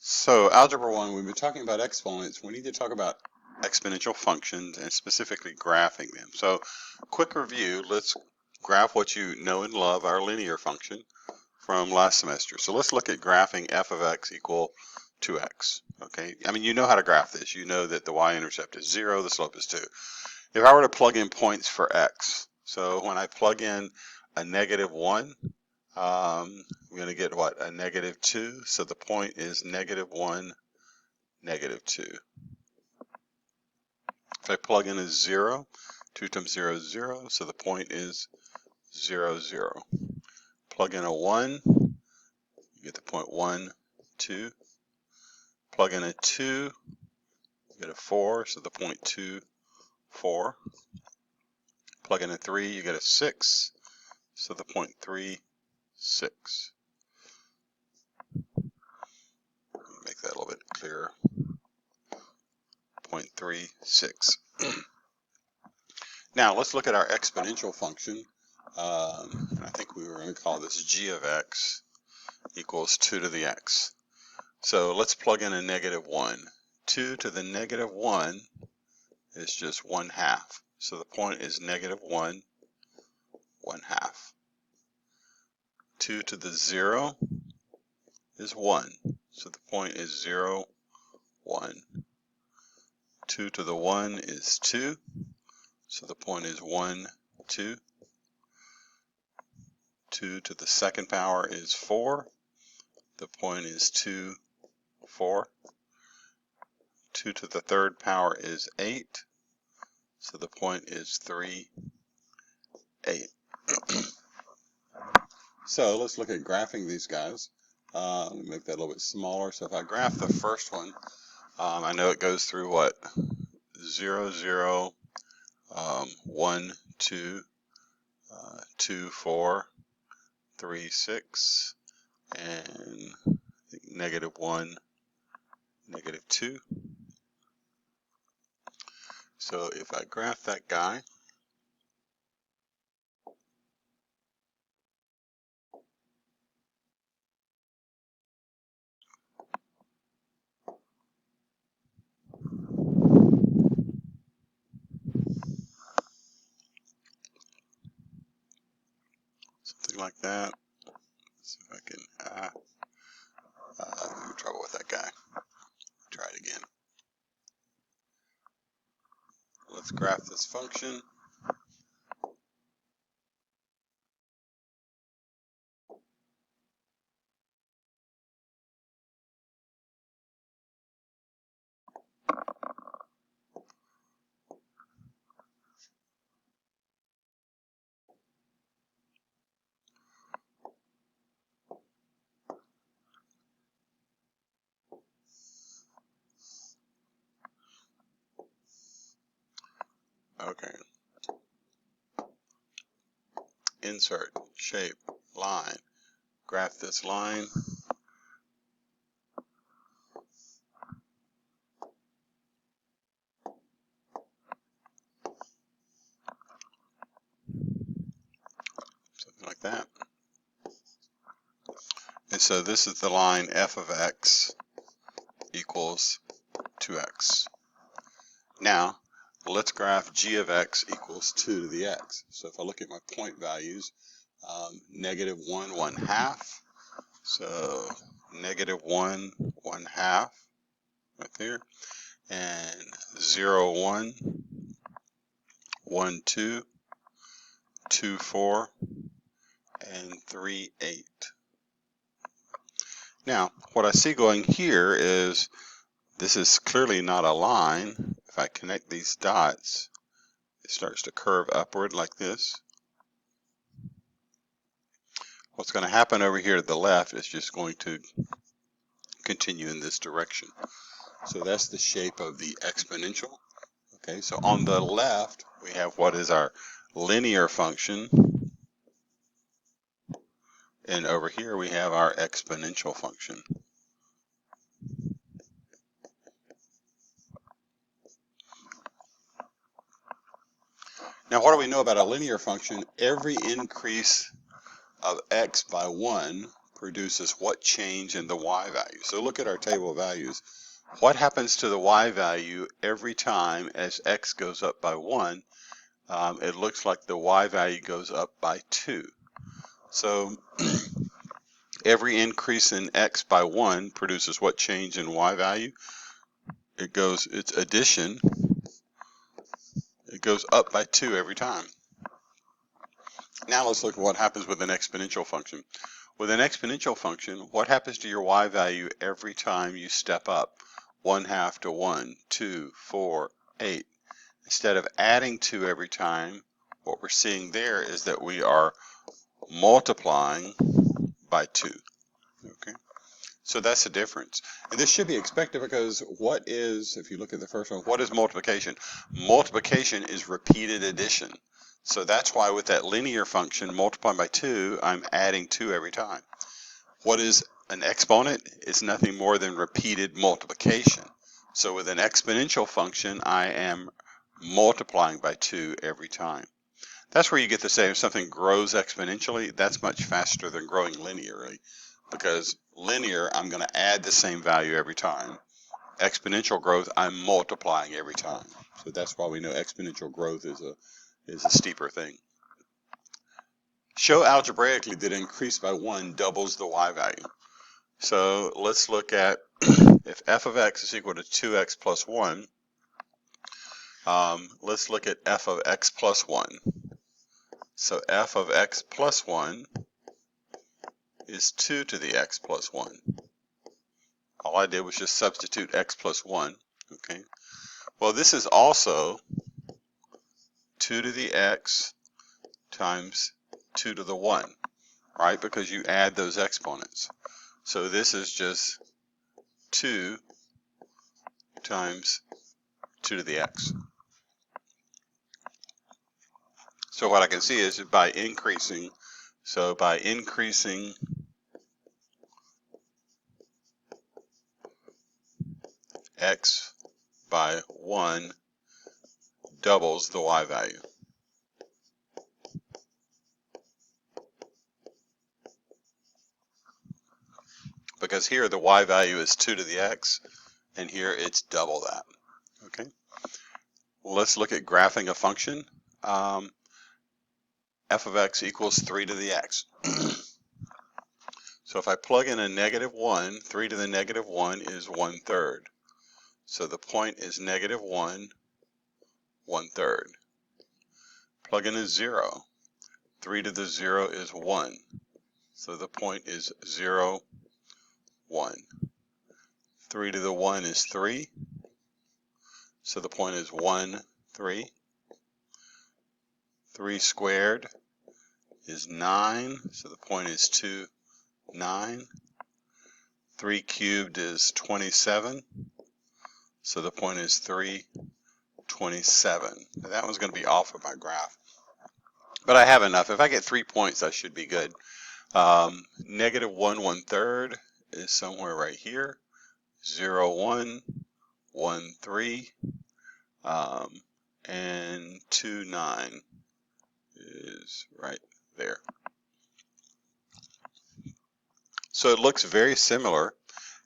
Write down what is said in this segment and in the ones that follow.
So, Algebra 1, we've been talking about exponents. We need to talk about exponential functions and specifically graphing them. So, quick review, let's graph what you know and love, our linear function from last semester. So let's look at graphing f of x equal 2x. Okay, I mean, you know how to graph this. You know that the y-intercept is 0, the slope is 2. If I were to plug in points for x, so when I plug in a -1, I'm going to get what? A -2. So the point is -1, -2. If I plug in a 0, 2 times 0 is 0. So the point is 0, 0. Plug in a 1, you get the point 1, 2. Plug in a 2, you get a 4. So the point 2, 4. Plug in a 3, you get a 6. So the point 3, 6. Make that a little bit clearer. 0.36. Now let's look at our exponential function. I think we were going to call this g of x equals 2 to the x. So let's plug in a -1. 2 to the -1 is just 1/2. So the point is -1, 1/2. 2 to the 0 is 1. So the point is 0, 1. 2 to the 1 is 2. So the point is 1, 2. 2 to the second power is 4. The point is 2, 4. 2 to the third power is 8. So the point is 3, 8. So let's look at graphing these guys. Let me make that a little bit smaller. So if I graph the first one, I know it goes through what? 0, 0, 1, 2, 2, 4, 3, 6, and -1, -2. So if I graph that guy, something like that. Let's see if I can, I'm having trouble with that guy. Try it again. Let's graph this function. Okay. Insert, shape, line. Graph this line. Something like that. And so this is the line f of x equals 2x. Now, let's graph g of x equals 2 to the x. So if I look at my point values, -1, 1/2. So -1, 1/2 right there. And 0, 1, 1, 2, 2, 4, and 3, 8. Now, what I see going here is this is clearly not a line. If I connect these dots, it starts to curve upward like this. What's going to happen over here to the left is just going to continue in this direction. So that's the shape of the exponential. Okay, so on the left, we have what is our linear function. And over here, we have our exponential function. Now, what do we know about a linear function? Every increase of x by 1 produces what change in the y value. So look at our table of values. What happens to the y value every time as x goes up by 1? It looks like the y value goes up by 2. So every increase in x by 1 produces what change in y value? It's addition. It goes up by 2 every time. Now let's look at what happens with an exponential function. With an exponential function, what happens to your y value every time you step up? 1/2 to 1, 2, 4, 8. Instead of adding 2 every time, what we're seeing there is that we are multiplying by 2. Okay, so that's the difference. And this should be expected because if you look at the first one, what is multiplication? Multiplication is repeated addition. So that's why with that linear function, multiplying by 2, I'm adding 2 every time. What is an exponent? It's nothing more than repeated multiplication. So with an exponential function, I am multiplying by 2 every time. That's where you get to say if something grows exponentially, that's much faster than growing linearly. Because linear, I'm going to add the same value every time. Exponential growth, I'm multiplying every time. So that's why we know exponential growth is a steeper thing. Show algebraically that increase by 1 doubles the y value. So let's look at if f of x is equal to 2x plus 1, let's look at f of x plus 1. So f of x plus 1 is 2 to the x plus 1. All I did was just substitute x plus 1. Okay. Well, this is also 2 to the x times 2 to the 1, right? Because you add those exponents. So this is just 2 times 2 to the x. So what I can see is by increasing x by 1 doubles the y value. Because here the y value is 2 to the x, and here it's double that. Okay. Well, let's look at graphing a function. F of x equals 3 to the x. So if I plug in a -1, 3 to the -1 is 1/3. So the point is -1, 1/3. Plug in a 0. 3 to the 0 is 1. So the point is 0, 1. 3 to the 1 is 3. So the point is 1, 3. 3 squared is 9. So the point is 2, 9. 3 cubed is 27. So the point is 3, 27. Now that one's going to be off of my graph. But I have enough. If I get 3 points, I should be good. -1, 1/3 is somewhere right here. 0, 1, 1, 3, and 2, 9 is right there. So it looks very similar.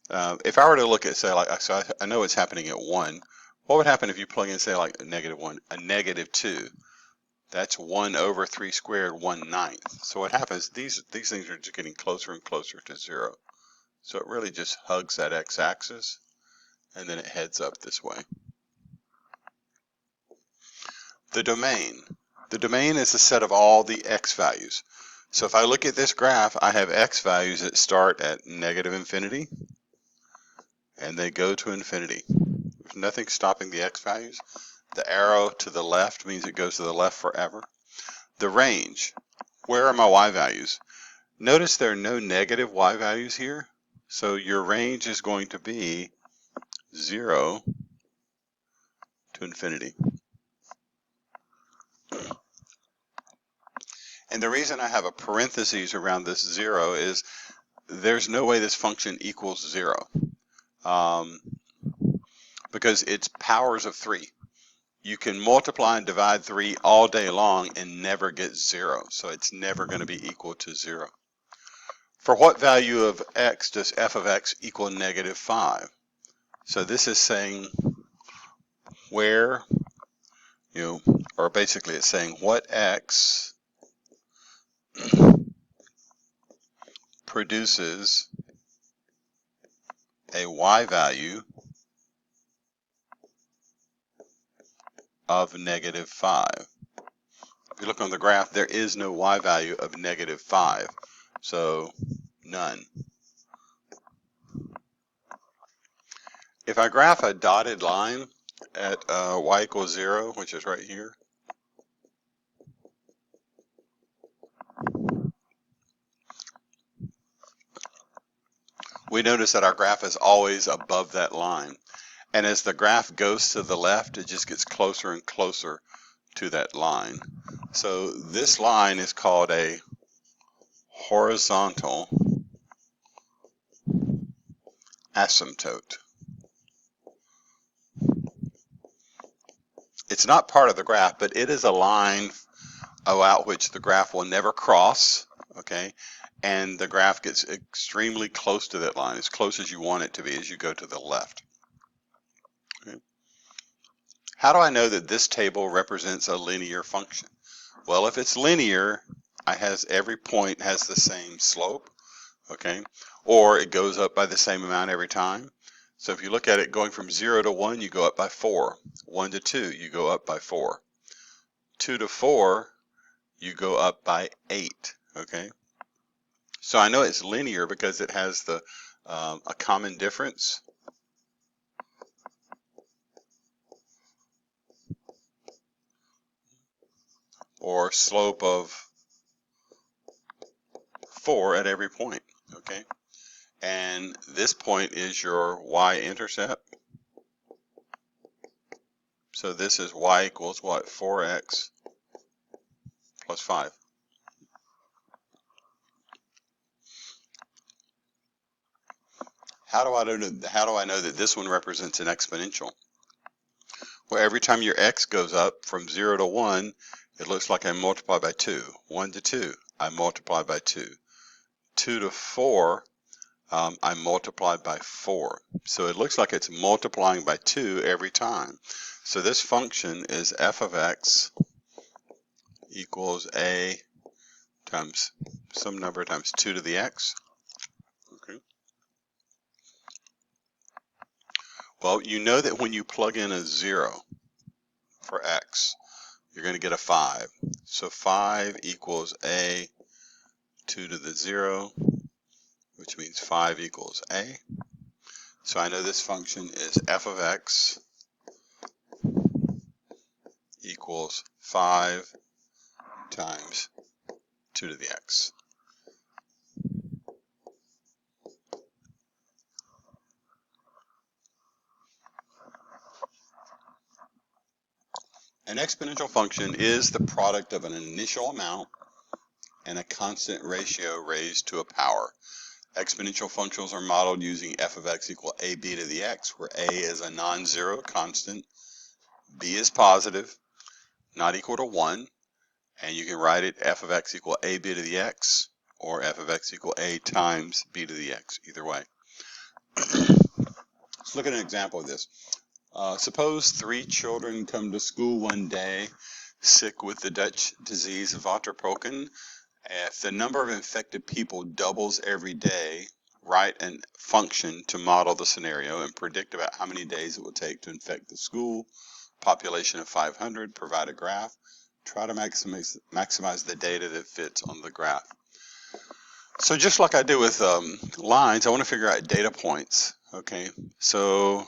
If I were to look at, say, so I know it's happening at 1. What would happen if you plug in, say, like a -1, a -2? That's 1 over 3 squared, 1/9. So what happens, these things are just getting closer and closer to 0. So it really just hugs that x-axis, and then it heads up this way. The domain. The domain is the set of all the x values. So if I look at this graph, I have x values that start at -infinity, and they go to infinity. There's nothing stopping the x values. The arrow to the left means it goes to the left forever. The range. Where are my y values? Notice there are no negative y values here. So your range is going to be 0 to infinity. And the reason I have a parentheses around this 0 is there's no way this function equals 0. Because it's powers of 3. You can multiply and divide 3 all day long and never get 0. So it's never going to be equal to 0. For what value of x does f of x equal negative 5? So this is saying where, or basically it's saying what x produces a y value of negative 5. If you look on the graph, there is no y value of negative 5, so none. If I graph a dotted line at y equals 0, which is right here, we notice that our graph is always above that line. And as the graph goes to the left, it just gets closer and closer to that line. So this line is called a horizontal asymptote. It's not part of the graph, but it is a line about which the graph will never cross, okay? And the graph gets extremely close to that line, as close as you want it to be as you go to the left. Okay. How do I know that this table represents a linear function? Well, if it's linear, every point has the same slope, okay? Or it goes up by the same amount every time. So if you look at it going from 0 to 1, you go up by 4. 1 to 2, you go up by 4. 2 to 4, you go up by 8, okay? So I know it's linear because it has a common difference. Or slope of 4 at every point, okay? And this point is your y-intercept. So this is y equals what? 4x plus 5. How do I know that this one represents an exponential? Well, every time your x goes up from 0 to 1, it looks like I multiply by 2. 1 to 2, I multiply by 2. 2 to 4, I multiply by 4. So it looks like it's multiplying by 2 every time. So this function is f of x equals a times some number times 2 to the x. Okay. Well, you know that when you plug in a 0 for x, you're going to get a 5. So 5 equals a 2 to the 0, which means 5 equals a. So I know this function is f of x equals 5 times 2 to the x. An exponential function is the product of an initial amount and a constant ratio raised to a power. Exponential functions are modeled using f of x equal ab to the x, where a is a non-zero constant, b is positive, not equal to 1, and you can write it f of x equal ab to the x, or f of x equal a times b to the x, either way. Let's look at an example of this. Suppose 3 children come to school one day sick with the Dutch disease Waterpokken. If the number of infected people doubles every day, write a function to model the scenario and predict about how many days it will take to infect the school. Population of 500, provide a graph. Try to maximize the data that fits on the graph. So just like I do with lines, I want to figure out data points. Okay, so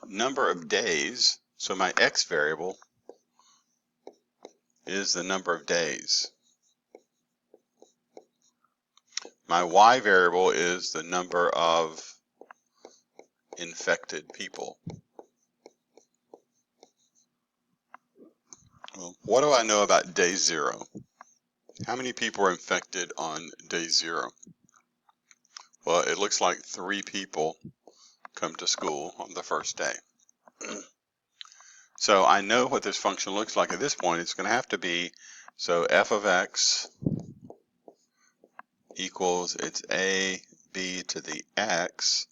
number of days, so my x variable is the number of days. My y variable is the number of infected people. Well, what do I know about day 0? How many people are infected on day 0? Well, it looks like 3 people come to school on the first day. So I know what this function looks like at this point. It's going to have to be, so f of x equals, it's a b to the x.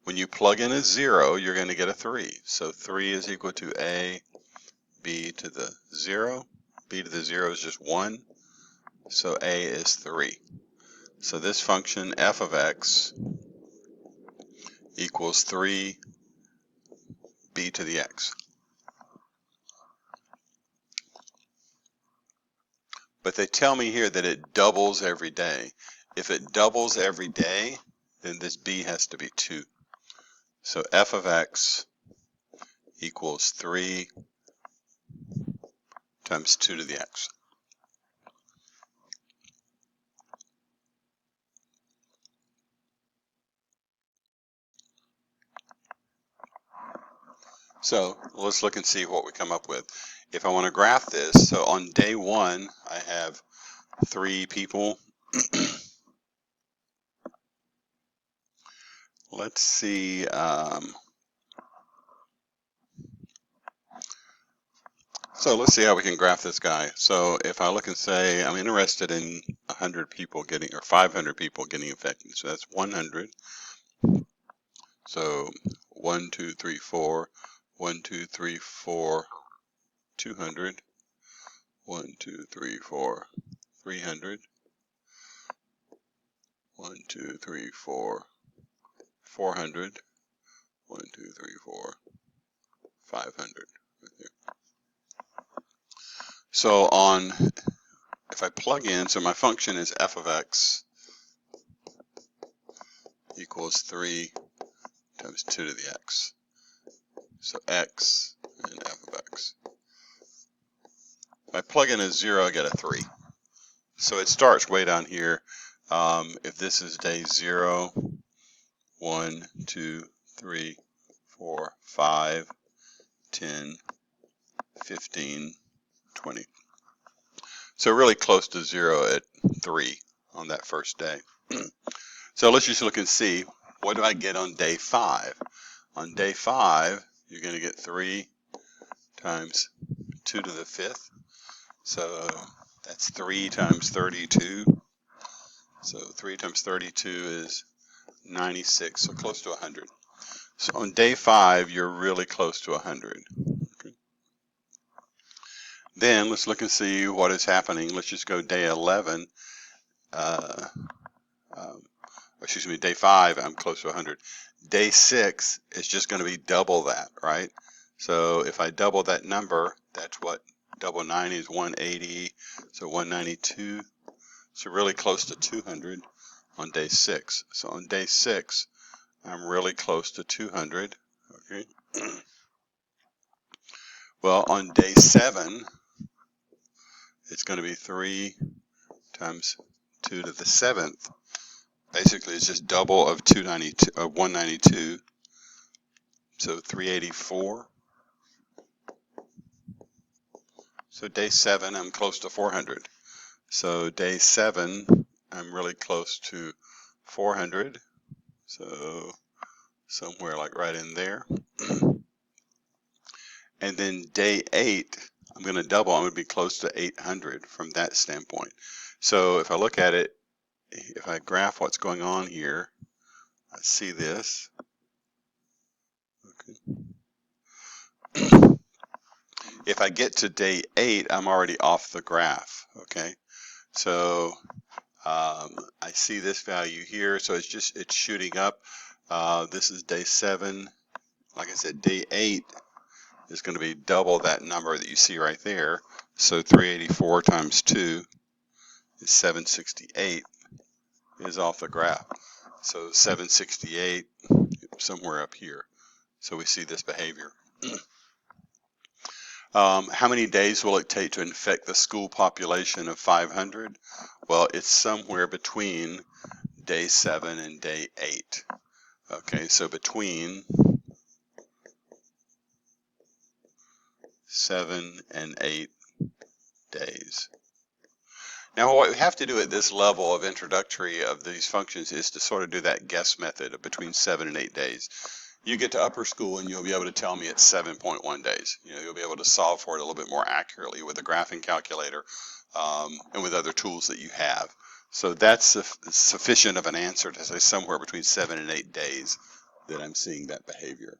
When you plug in a 0, you're going to get a 3. So 3 is equal to a b to the 0. B to the 0 is just 1. So a is 3. So this function f of x equals 3 b to the x. But they tell me here that it doubles every day. If it doubles every day, then this b has to be 2. So f of x equals 3 times 2 to the x. So let's look and see what we come up with. If I want to graph this, so on day 1, I have 3 people. Let's see. So let's see how we can graph this guy. So if I look and say I'm interested in 100 people getting, or 500 people getting infected, so that's 100. So 1, 2, 3, 4, 1, 2, 3, 4, 200, 1, 2, 3, 4, 300, 1, 2, 3, 4, 400, 1, 2, 3, 4, 500. Right there. So if I plug in, so my function is f of x equals 3 times 2 to the x. So x and f of x. If I plug in a 0, I get a 3. So it starts way down here. If this is day 0, 1, 2, 3, 4, 5, 10, 15, 20. So really close to 0 at 3 on that first day. So let's just look and see, what do I get on day 5? On day 5, you're going to get 3 times 2 to the 5th. So that's 3 times 32. So 3 times 32 is 96, so close to 100. So on day 5, you're really close to 100. Okay. Then let's look and see what is happening. Let's just go day 11. Excuse me, day 5, I'm close to 100. Day 6 is just going to be double that, right? So if I double that number, that's what double 90 is, 180, so 192. So really close to 200 on day 6. So on day 6, I'm really close to 200. Okay. Well, on day 7, it's going to be 3 times 2 to the 7th. Basically, it's just double of 192. So 384. So day 7, I'm close to 400. So day 7, I'm really close to 400. So somewhere like right in there. And then day 8, I'm going to double. I'm going to be close to 800 from that standpoint. So if I look at it, if I graph what's going on here, I see this. Okay. If I get to day 8, I'm already off the graph. Okay. So I see this value here. So it's shooting up. This is day 7. Like I said, day 8 is going to be double that number that you see right there. So 384 times 2 is 768 is off the graph. So 768 somewhere up here. So we see this behavior. How many days will it take to infect the school population of 500? Well, it's somewhere between day 7 and day 8. Okay, so between 7 and 8 days. Now, what we have to do at this level of introductory of these functions is to sort of do that guess method of between 7 and 8 days. You get to upper school and you'll be able to tell me it's 7.1 days. You'll be able to solve for it a little bit more accurately with a graphing calculator and with other tools that you have. So that's sufficient of an answer to say somewhere between 7 and 8 days that I'm seeing that behavior.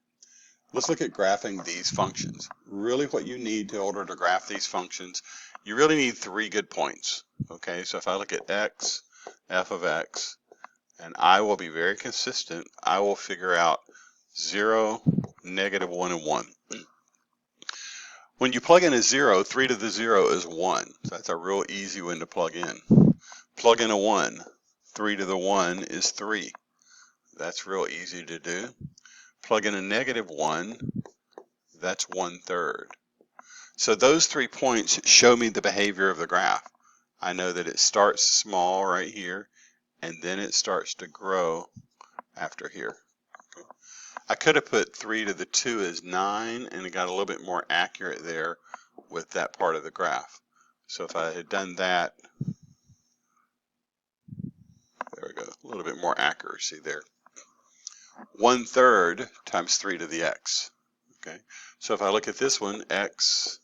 Let's look at graphing these functions. Really what you need in order to graph these functions, you really need 3 good points. Okay, so if I look at x, f of x, and I will be very consistent, I will figure out 0, -1, and 1. When you plug in a 0, 3 to the 0 is 1. So that's a real easy one to plug in. Plug in a 1. 3 to the 1 is 3. That's real easy to do. Plug in a -1. That's 1/3. So those 3 points show me the behavior of the graph. I know that it starts small right here, and then it starts to grow after here. Okay. I could have put 3 to the 2 as 9, and it got a little bit more accurate there with that part of the graph. So if I had done that, there we go, a little bit more accuracy there. 1/3 times 3 to the x. Okay, so if I look at this one, x,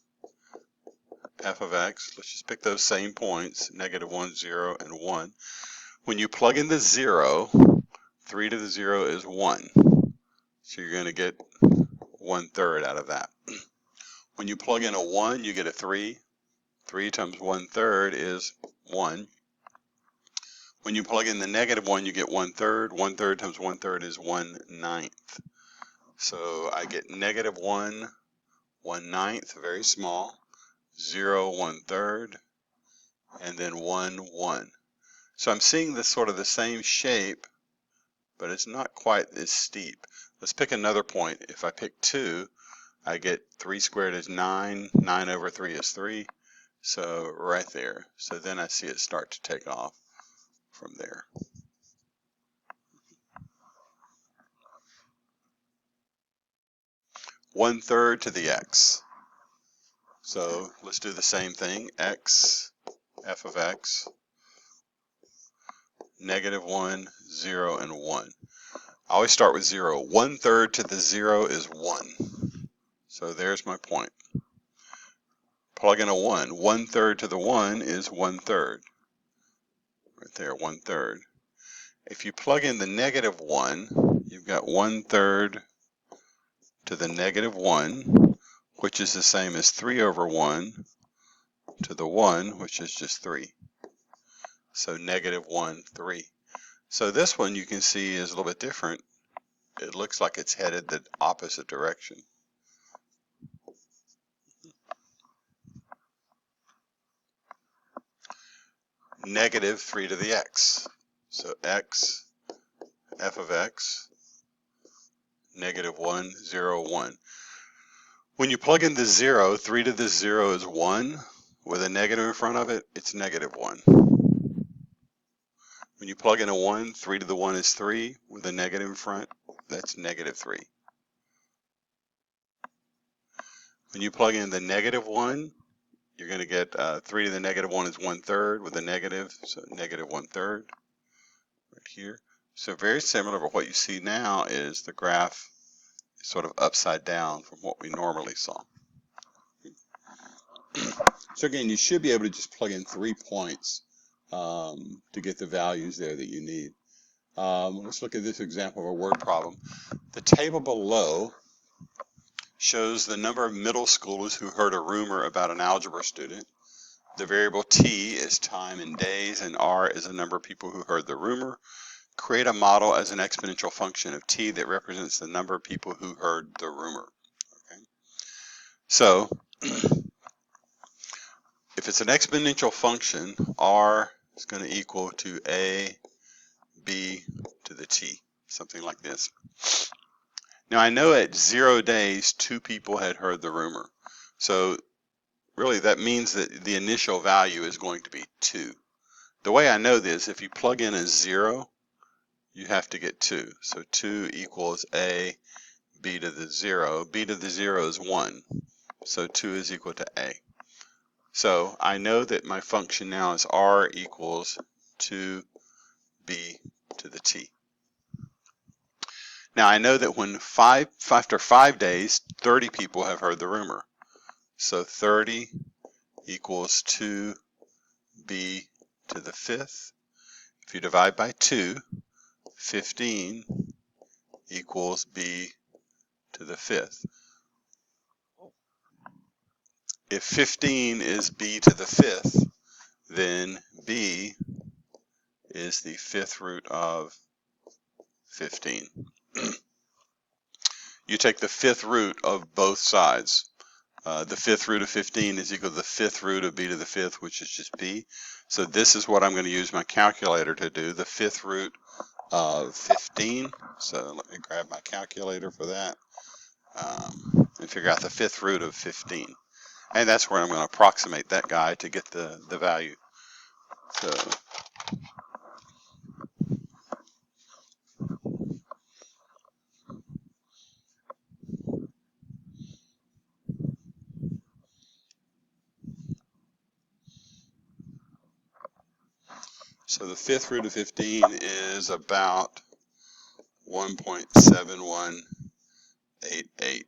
f of x, let's just pick those same points, -1, 0, and 1. When you plug in the 0, 3 to the 0 is 1. So you're going to get 1/3 out of that. When you plug in a 1, you get a 3. 3 times 1/3 is 1. When you plug in the -1, you get 1/3. 1/3 times 1/3 is 1/9. So I get -1, 1/9, very small, 0, 1/3, and then 1, 1. So I'm seeing this sort of the same shape, but it's not quite as steep. Let's pick another point. If I pick 2, I get 3 squared is 9, 9 over 3 is 3, so right there. So then I see it start to take off from there. One-third to the x. So let's do the same thing. X, f of x, -1, 0, and 1. I always start with 0. 1/3 to the 0 is 1. So there's my point. Plug in a 1. 1/3 to the 1 is 1/3. Right there, 1/3. If you plug in the -1, you've got 1/3 to the -1, which is the same as 3 over 1 to the 1, which is just 3. So -1, 3. So this one you can see is a little bit different. It looks like it's headed the opposite direction. -3 to the x. So x, f of x, -1, 0, 1. When you plug in the 0, 3 to the 0 is 1. With a negative in front of it, it's -1. When you plug in a 1, 3 to the 1 is 3. With a negative in front, that's -3. When you plug in the -1, you're going to get 3 to the -1 is 1/3 with a negative, so -1/3 right here. So very similar, but what you see now is the graph is sort of upside down from what we normally saw. So again, you should be able to just plug in 3 points to get the values there that you need. Let's look at this example of a word problem. The table below shows the number of middle schoolers who heard a rumor about an algebra student. The variable t is time in days, and r is the number of people who heard the rumor. Create a model as an exponential function of t that represents the number of people who heard the rumor. Okay. So, if it's an exponential function, r is going to equal to a b to the t, something like this. Now I know at 0 days, 2 people had heard the rumor. So really that means that the initial value is going to be 2. The way I know this, if you plug in a 0, you have to get 2. So 2 equals a b to the 0. B to the 0 is 1. So 2 is equal to a. So I know that my function now is r equals 2b to the t. Now I know that when after 5 days, 30 people have heard the rumor. So 30 equals 2b to the 5th. If you divide by 2, 15 equals b to the 5th. If 15 is b to the 5th, then b is the 5th root of 15. You take the 5th root of both sides. The 5th root of 15 is equal to the 5th root of b to the 5th, which is just b. So this is what I'm going to use my calculator to do, the 5th root of 15. So let me grab my calculator for that and figure out the 5th root of 15. And that's where I'm going to approximate that guy to get the value. So the 5th root of 15 is about 1.7188.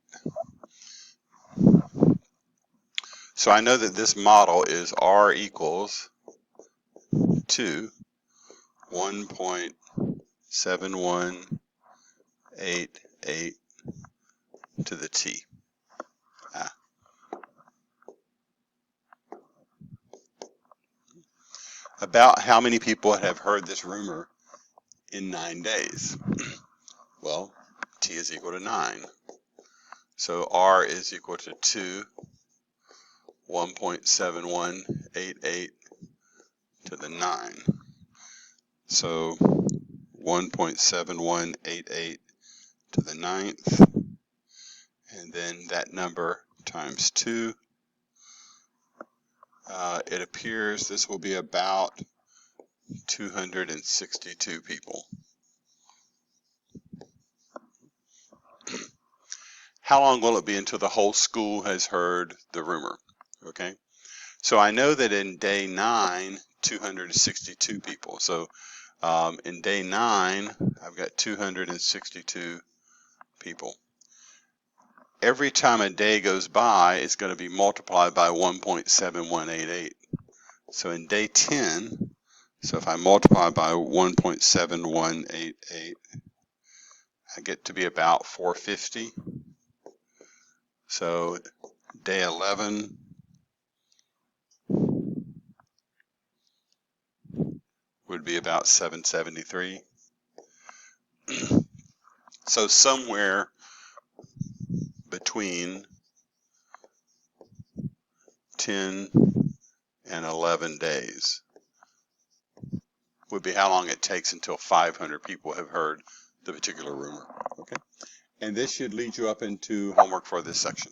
So I know that this model is r equals 2 1.7188 to the t. About how many people have heard this rumor in 9 days? Well, t is equal to 9. So r is equal to 2 1.7188 to the 9. So 1.7188 to the 9th, and then that number times 2. It appears this will be about 262 people. How long will it be until the whole school has heard the rumor? Okay, so I know that in day 9, 262 people. So in day 9, I've got 262 people. Every time a day goes by, it's going to be multiplied by 1.7188. So in day 10, so if I multiply by 1.7188, I get to be about 450. So day 11 would be about 773. So somewhere between 10 and 11 days would be how long it takes until 500 people have heard the particular rumor. Okay, and this should lead you up into homework for this section.